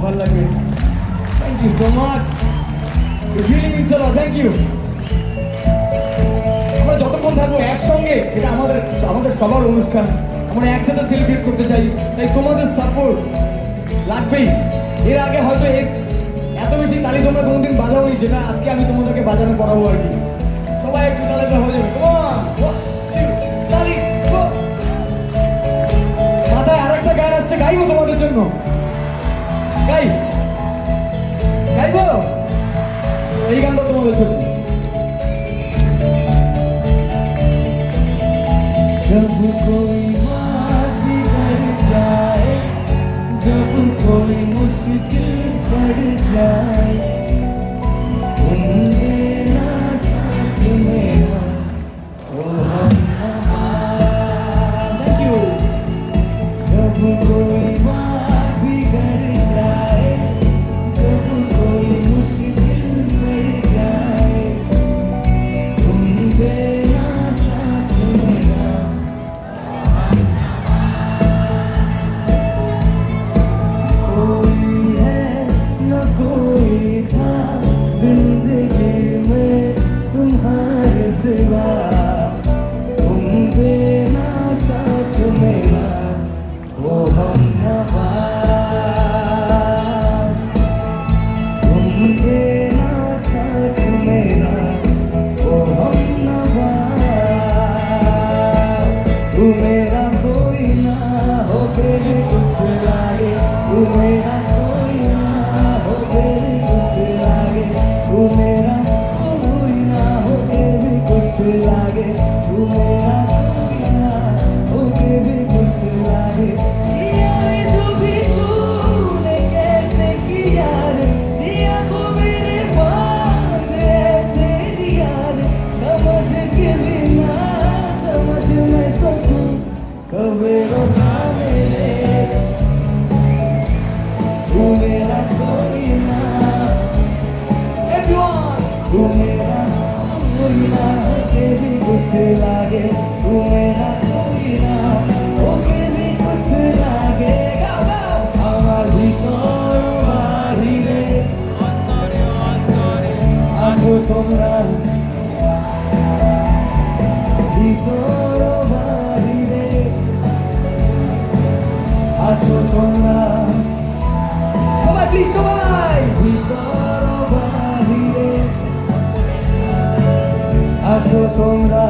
ভালো লাগবে। Thank you so much, it really means a lot, thank you. আমরা যতক্ষণ থাকবো একসঙ্গে, এটা আমাদের আমাদের সবার অনুষ্ঠান, আমরা একসাথে সেলিব্রেট করতে চাই, তাই তোমাদের সাপোর্ট লাগবেই। এর আগে হয়তো এত বেশি তালি তোমরা কোনোদিন বাজাওনি, যেটা আজকে আমি তোমাদেরকে বাজানো করাবো আর কি। সবাই একটু তালিতে হয়ে যাবে, তালি। মাথায় আরেকটা গান আসছে, গাইবো তোমাদের জন্য। গাইবো এই গানটা তোমাদের জন্য। जब कोई बात बिगड़ जाए, जब कोई मुश्किल पड़ जाए, तुम देना साथ मेरा, ओ हमनवा। Thank you. जब कोई बात बिगड़ जाए, जब कोई मुश्किल पड़ जाए, तुम देना साथ मेरा। कोई है न कोई था जिंदगी में तुम्हारे सिवा, तुम देना साथ मेरा, ओ हमनवा। तुम देना साथ मेरा, ओ हमनवा। तू मेरा कोई ना हो के भी कुछ लागे, तू मेरा कोई ना हो के भी कुछ लागे, तू मेरा कोई ना हो के भी कुछ लागे, तू मेरा कोई ना हो के भी कुछ लागे। यार जो भी तूने कैसे किया रे, जिया को मेरे बात ऐसे लिया रे, समझ के भी ना समझ मैं सकूं सवेरों का मेरे, तू मेरा कोई ना, एवरीवन तू मेरा कोई ना होके भी कुछ लागे, तू मेरा कोई ना होके भी कुछ लागे। আমার ভিতর বাহিরে আছো তোমরা, ভিতর বাহিরে আছো তোমরা, সবাই প্লিজ, সবাই ভিতর বাহিরে আছো তোমরা।